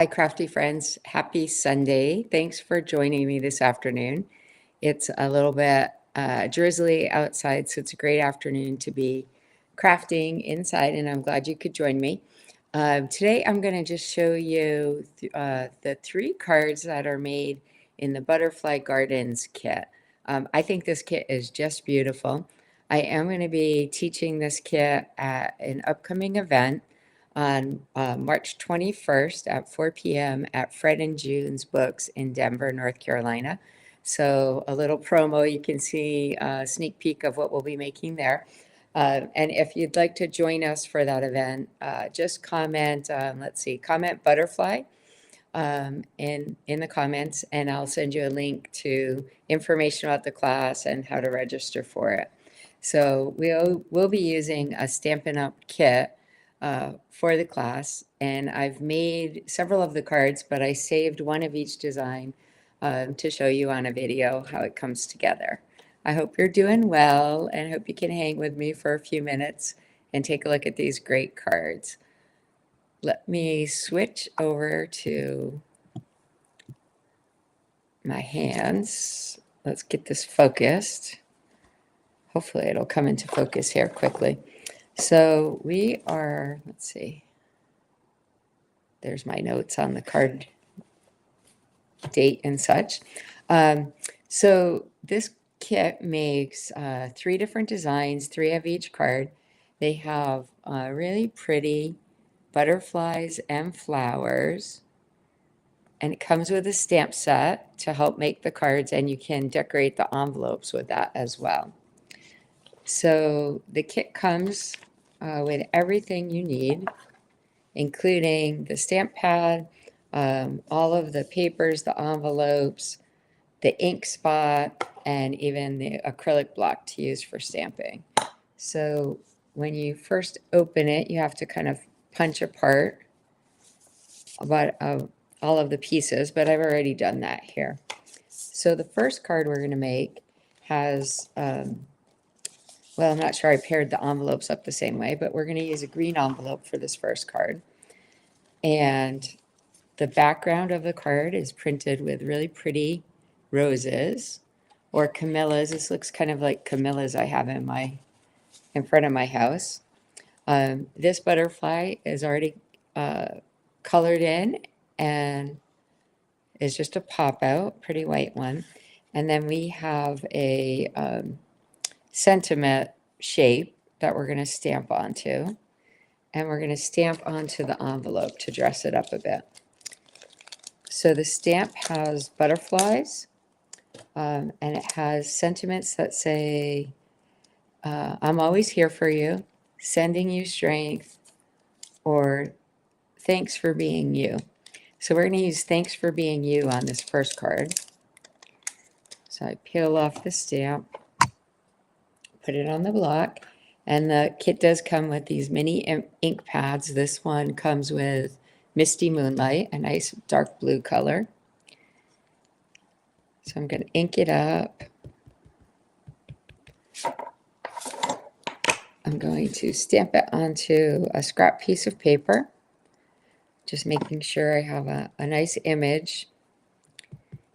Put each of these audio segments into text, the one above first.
Hi, crafty friends. Happy Sunday. Thanks for joining me this afternoon. It's a little bit drizzly outside, so it's a great afternoon to be crafting inside, and I'm glad you could join me. Today, I'm going to just show you the 3 cards that are made in the Butterfly Gardens kit. I think this kit is just beautiful. I am going to be teaching this kit at an upcoming event on March 21st at 4 p.m. at Fred and June's Books in Denver, North Carolina. So a little promo, you can see a sneak peek of what we'll be making there. And if you'd like to join us for that event, just comment, comment butterfly in the comments, and I'll send you a link to information about the class and how to register for it. So we'll be using a Stampin' Up! Kit for the class, and I've made several of the cards, but I saved one of each design to show you on a video how it comes together. I hope you're doing well, and hope you can hang with me for a few minutes and take a look at these great cards. Let me switch over to my hands. Let's get this focused. Hopefully it'll come into focus here quickly. So we are, let's see, there's my notes on the card date and such. So this kit makes 3 different designs, 3 of each card. They have really pretty butterflies and flowers, and it comes with a stamp set to help make the cards, and you can decorate the envelopes with that as well. So the kit comes with everything you need, including the stamp pad, all of the papers, the envelopes, the ink spot, and even the acrylic block to use for stamping. So when you first open it, you have to kind of punch apart about all of the pieces, but I've already done that here. So the first card we're going to make has well, I'm not sure I paired the envelopes up the same way, but we're going to use a green envelope for this first card. And the background of the card is printed with really pretty roses or camellias. This looks kind of like camellias I have in front of my house. This butterfly is already colored in and is just a pop out, pretty white one. And then we have a sentiment shape that we're going to stamp onto, and we're going to stamp onto the envelope to dress it up a bit. So the stamp has butterflies, and it has sentiments that say, I'm always here for you, sending you strength, or thanks for being you. So we're going to use thanks for being you on this first card. So I peel off the stamp, put it on the block, and the kit does come with these mini ink pads. This one comes with Misty Moonlight, a nice dark blue color. So I'm going to ink it up. I'm going to stamp it onto a scrap piece of paper, just making sure I have a nice image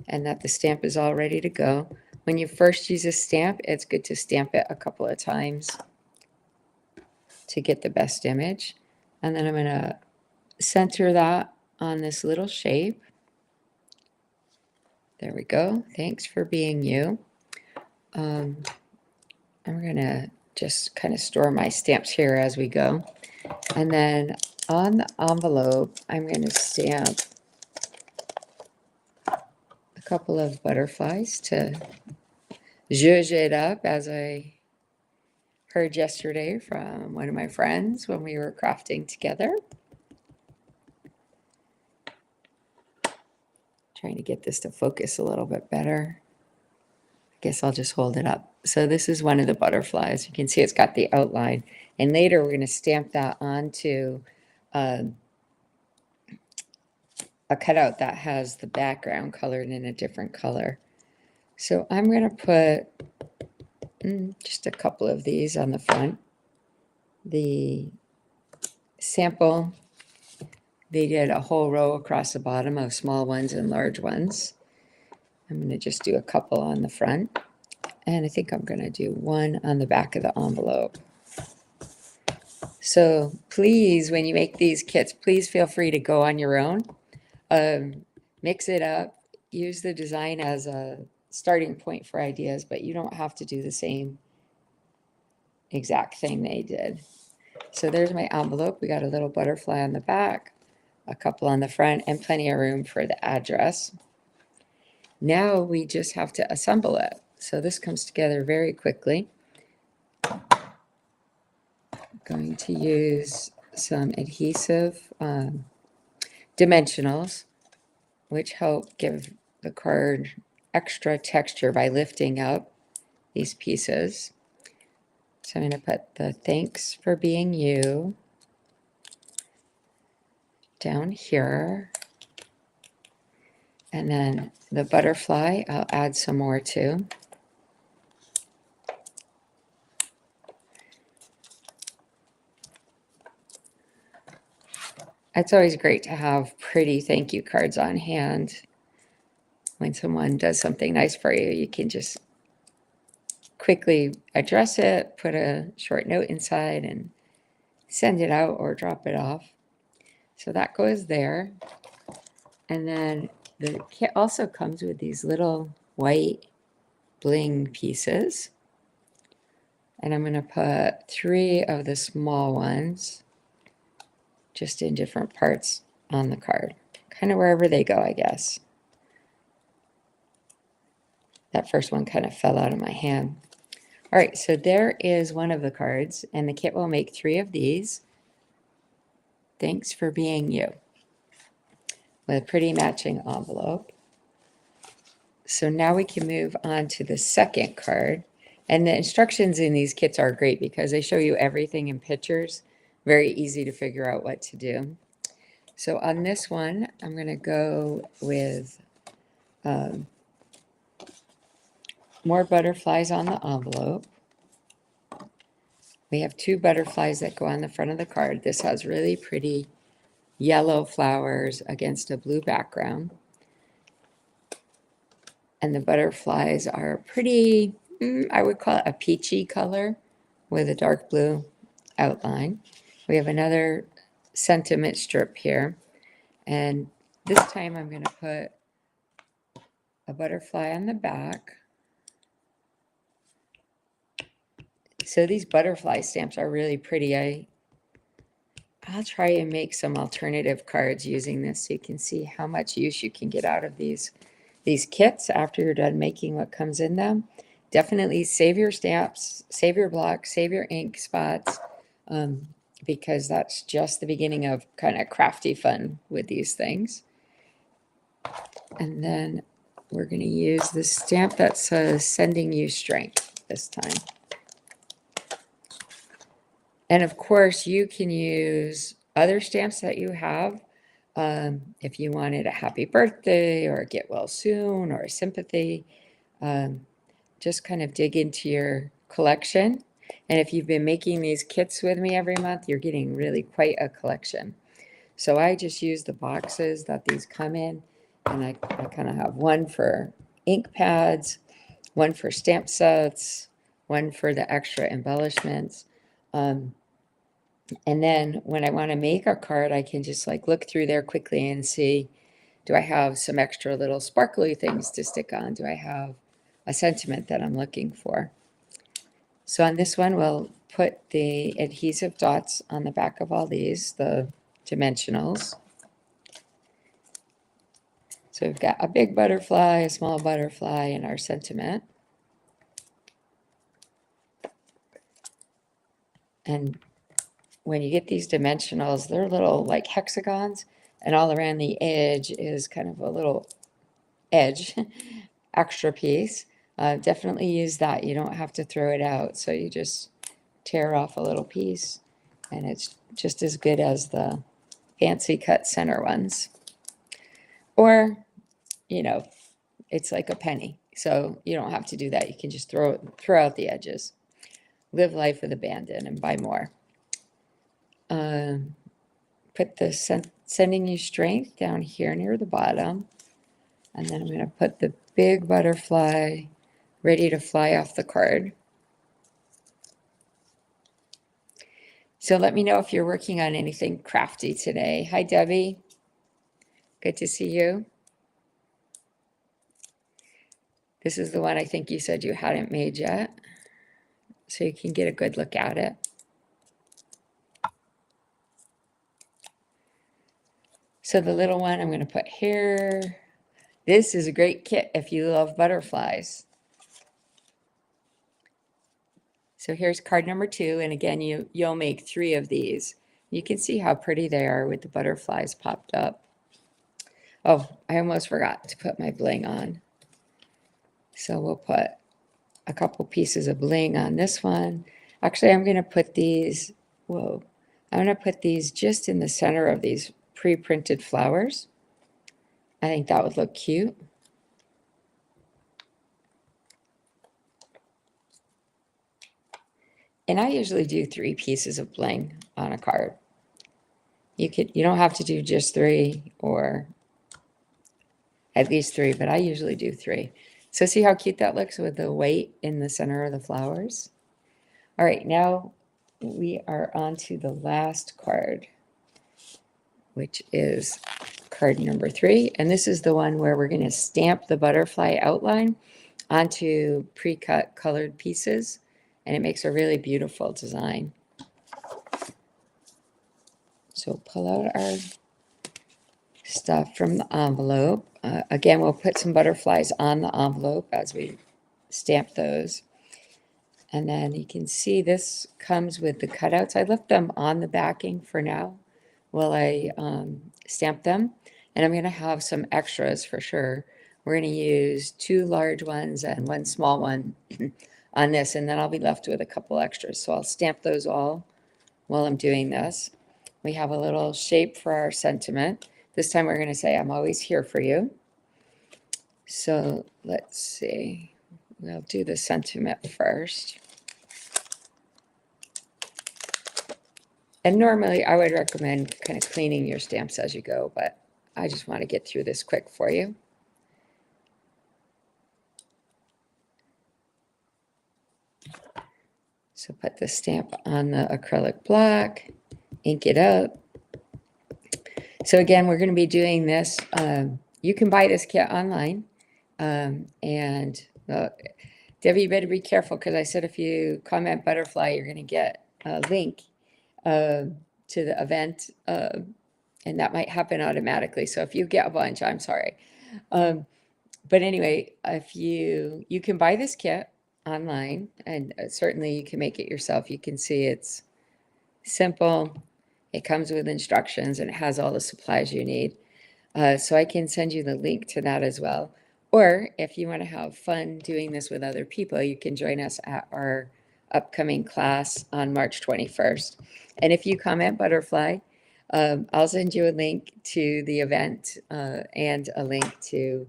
and that the stamp is all ready to go. When you first use a stamp, it's good to stamp it a couple of times to get the best image. And then I'm going to center that on this little shape. There we go. Thanks for being you. I'm going to just kind of store my stamps here as we go. And then on the envelope, I'm going to stamp a couple of butterflies to zhuzh it up, as I heard yesterday from one of my friends when we were crafting together. Trying to get this to focus a little bit better. I guess I'll just hold it up. So this is one of the butterflies. You can see it's got the outline. And later we're going to stamp that onto a cutout that has the background colored in a different color. So I'm going to put just a couple of these on the front. The sample they did a whole row across the bottom of small ones and large ones. I'm going to just do a couple on the front. And I think I'm going to do one on the back of the envelope. So please, when you make these kits, please feel free to go on your own. Mix it up. Use the design as a starting point for ideas, but you don't have to do the same exact thing they did. So there's my envelope. We got a little butterfly on the back, a couple on the front, and plenty of room for the address. Now we just have to assemble it. So this comes together very quickly. I'm going to use some adhesive dimensionals, which help give the card extra texture by lifting up these pieces. So I'm going to put the "Thanks for being you" down here. And then the butterfly, I'll add some more to. It's always great to have pretty thank you cards on hand. When someone does something nice for you, you can just quickly address it, put a short note inside, and send it out or drop it off. So that goes there. And then the kit also comes with these little white bling pieces. And I'm going to put 3 of the small ones just in different parts on the card, kind of wherever they go, I guess. That first one kind of fell out of my hand. All right, so there is one of the cards, and the kit will make 3 of these. Thanks for being you, with a pretty matching envelope. So now we can move on to the second card. And the instructions in these kits are great because they show you everything in pictures. Very easy to figure out what to do. So on this one, I'm going to go with more butterflies on the envelope. We have 2 butterflies that go on the front of the card. This has really pretty yellow flowers against a blue background. And the butterflies are pretty, I would call it a peachy color with a dark blue outline. We have another sentiment strip here. And this time I'm going to put a butterfly on the back. So these butterfly stamps are really pretty. I'll try and make some alternative cards using this so you can see how much use you can get out of these kits after you're done making what comes in them. Definitely save your stamps, save your blocks, save your ink spots, because that's just the beginning of kind of crafty fun with these things. And then we're going to use the stamp that says "Sending You Strength" this time. And of course, you can use other stamps that you have. If you wanted a happy birthday or a get well soon or a sympathy, just kind of dig into your collection. And if you've been making these kits with me every month, you're getting really quite a collection. So I just use the boxes that these come in, and I kind of have one for ink pads, one for stamp sets, one for the extra embellishments. And then when I want to make a card, I can just like look through there quickly and see, do I have some extra little sparkly things to stick on? Do I have a sentiment that I'm looking for? So on this one, we'll put the adhesive dots on the back of all these, the dimensionals. So we've got a big butterfly, a small butterfly, and our sentiment. And when you get these dimensionals, they're little like hexagons, and all around the edge is kind of a little edge, extra piece. Definitely use that. You don't have to throw it out. So you just tear off a little piece, and it's just as good as the fancy cut center ones. Or, you know, it's like a penny. So you don't have to do that. You can just throw out the edges. Live life with abandon and buy more. put the sending you strength down here near the bottom. And then I'm going to put the big butterfly ready to fly off the card. So let me know if you're working on anything crafty today. Hi, Debbie. Good to see you. This is the one I think you said you hadn't made yet, so you can get a good look at it. So the little one I'm going to put here. This is a great kit if you love butterflies. So here's card number 2, and again, you'll make 3 of these. You can see how pretty they are with the butterflies popped up. Oh, I almost forgot to put my bling on. So we'll put a couple pieces of bling on this one. Actually, I'm going to put these, I'm going to put these just in the center of these pre-printed flowers. I think that would look cute. And I usually do 3 pieces of bling on a card. You don't have to do just 3 or at least 3, but I usually do 3. So see how cute that looks with the white in the center of the flowers? All right, now we are on to the last card, which is card number 3. And this is the one where we're going to stamp the butterfly outline onto pre-cut colored pieces, and it makes a really beautiful design. So pull out our stuff from the envelope. Again, we'll put some butterflies on the envelope as we stamp those. And then you can see this comes with the cutouts. I left them on the backing for now while I stamp them. And I'm going to have some extras for sure. We're going to use 2 large ones and 1 small one on this, and then I'll be left with a couple extras. So I'll stamp those all while I'm doing this. We have a little shape for our sentiment. This time we're going to say, I'm always here for you. So let's see. We'll do the sentiment first. And normally I would recommend kind of cleaning your stamps as you go, but I just want to get through this quick for you. So put the stamp on the acrylic block, ink it up. So again, we're going to be doing this. You can buy this kit online. Debbie, you better be careful because I said if you comment butterfly, you're going to get a link to the event, and that might happen automatically. So if you get a bunch, I'm sorry. But anyway, if you can buy this kit online, and certainly you can make it yourself. You can see it's simple. It comes with instructions and it has all the supplies you need. So I can send you the link to that as well. Or if you want to have fun doing this with other people, you can join us at our upcoming class on March 21st. And if you comment butterfly, I'll send you a link to the event and a link to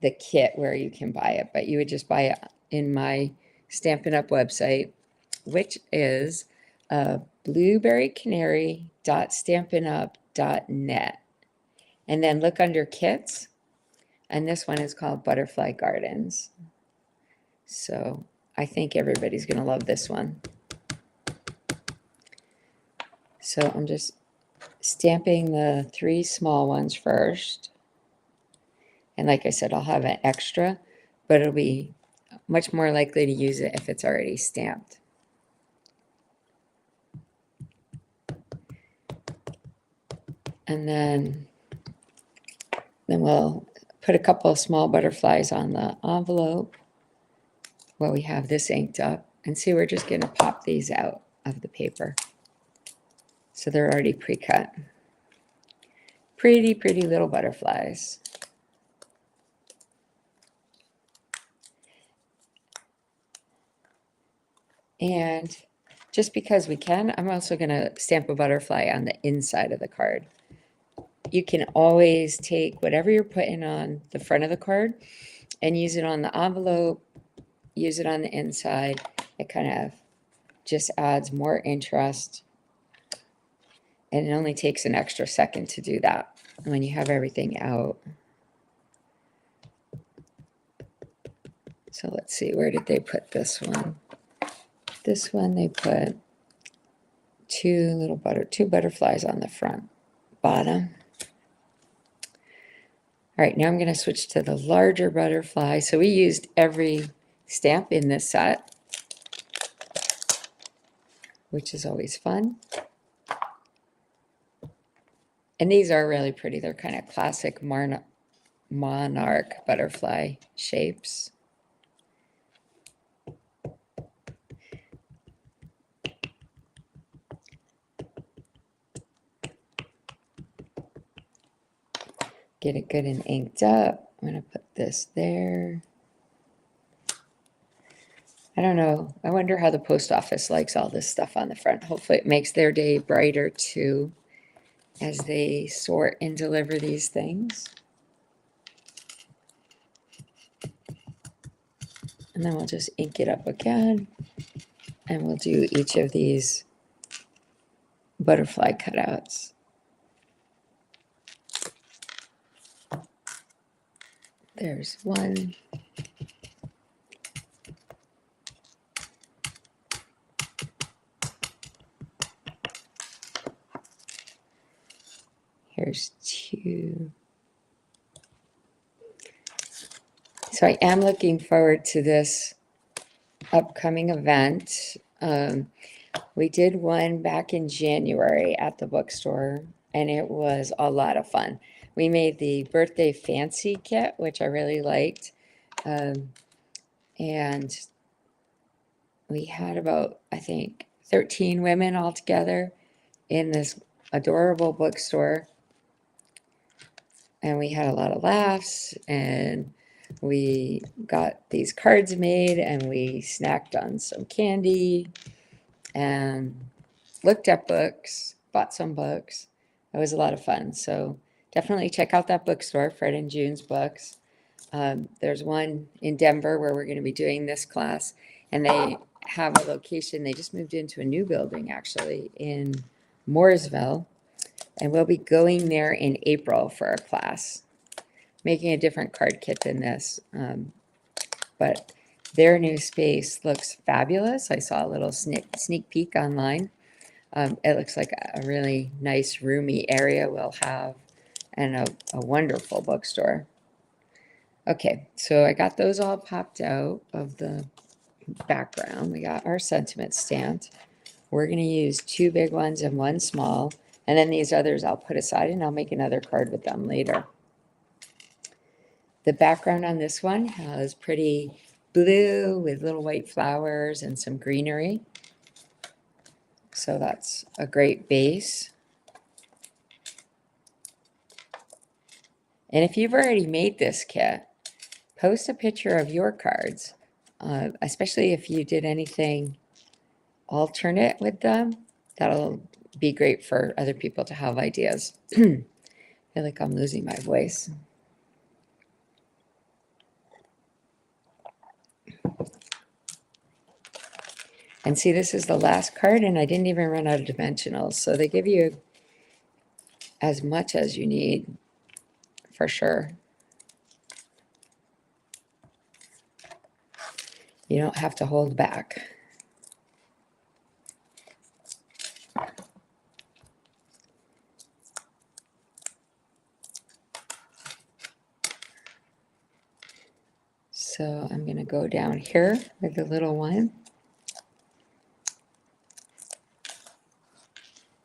the kit where you can buy it. But you would just buy it in my Stampin' Up! Website, which is blueberrycanary.stampinup.net. And then look under kits. And this one is called Butterfly Gardens. So I think everybody's going to love this one. So I'm just stamping the 3 small ones first. And like I said, I'll have an extra, but it'll be much more likely to use it if it's already stamped. And then we'll put a couple of small butterflies on the envelope while we have this inked up. And see, we're just going to pop these out of the paper. So they're already pre-cut. Pretty, pretty little butterflies. And just because we can, I'm also going to stamp a butterfly on the inside of the card. You can always take whatever you're putting on the front of the card and use it on the envelope, use it on the inside. It kind of just adds more interest And it only takes an extra second to do that when you have everything out. So let's see, where did they put this one? This one they put two butterflies on the front, bottom. All right, now I'm going to switch to the larger butterfly. So we used every stamp in this set, which is always fun. And these are really pretty. They're kind of classic monarch butterfly shapes. Get it good and inked up. I'm going to put this there. I don't know. I wonder how the post office likes all this stuff on the front. Hopefully it makes their day brighter too as they sort and deliver these things. And then we'll just ink it up again. And we'll do each of these butterfly cutouts. There's one. Here's two. So I am looking forward to this upcoming event. We did one back in January at the bookstore, and it was a lot of fun. We made the birthday fancy kit, which I really liked. And we had about, I think, 13 women all together in this adorable bookstore. And we had a lot of laughs, and we got these cards made, and we snacked on some candy and looked at books, bought some books. It was a lot of fun. So definitely check out that bookstore, Fred and June's Books. There's one in Denver where we're going to be doing this class, and they have a location. They just moved into a new building, actually, in Mooresville, and we'll be going there in April for our class, making a different card kit than this. But their new space looks fabulous. I saw a little sneak peek online. It looks like a really nice, roomy area we'll have, and a wonderful bookstore. Okay, so I got those all popped out of the background. We got our sentiment stamped. We're going to use two big ones and one small, and then these others I'll put aside, and I'll make another card with them later. The background on this one has pretty blue with little white flowers and some greenery. So that's a great base. And if you've already made this kit, post a picture of your cards, especially if you did anything alternate with them. That'll be great for other people to have ideas. I feel like I'm losing my voice. And see, this is the last card, and I didn't even run out of dimensionals. So they give you as much as you need, for sure. You don't have to hold back. So I'm going to go down here with the little one.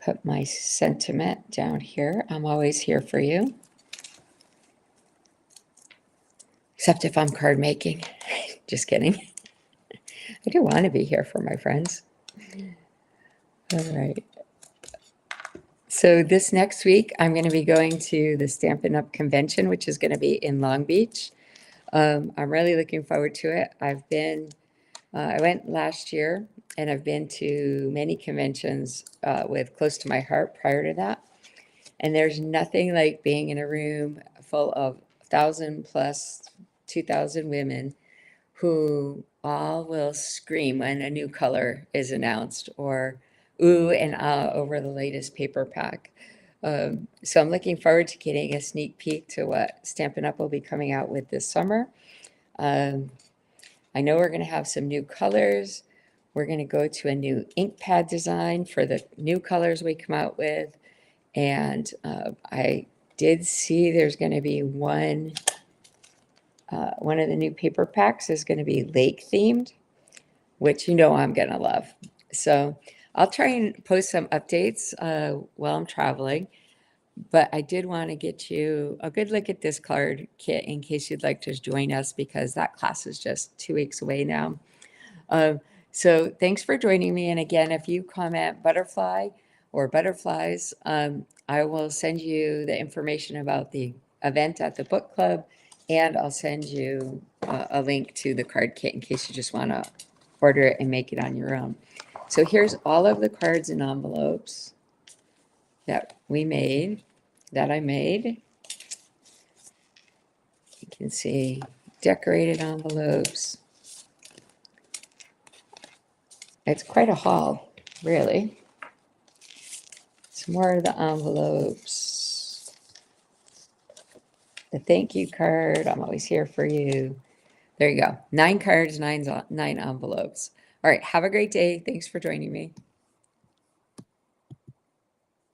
Put my sentiment down here. I'm always here for you. Except if I'm card making. Just kidding. I do want to be here for my friends. All right. So this next week, I'm going to be going to the Stampin' Up! Convention, which is going to be in Long Beach. I'm really looking forward to it. I went last year, and I've been to many conventions with close to my heart prior to that. And there's nothing like being in a room full of 1,000 plus 2,000 women who all will scream when a new color is announced, or ooh and ah over the latest paper pack. So I'm looking forward to getting a sneak peek to what Stampin' Up! Will be coming out with this summer. Um, I know we're going to have some new colors. We're going to go to a new ink pad design for the new colors we come out with. And I did see there's going to be one of the new paper packs is going to be lake themed, which you know I'm going to love. So I'll try and post some updates while I'm traveling. But I did want to get you a good look at this card kit in case you'd like to join us because that class is just 2 weeks away now. So thanks for joining me. And again, if you comment butterfly or butterflies, I will send you the information about the event at the book club, and I'll send you a link to the card kit in case you just want to order it and make it on your own. So here's all of the cards and envelopes that I made. You can see decorated envelopes. It's quite a haul, really. Some more of the envelopes. The thank you card. I'm always here for you. There you go. 9 cards, 9 envelopes. All right. Have a great day. Thanks for joining me.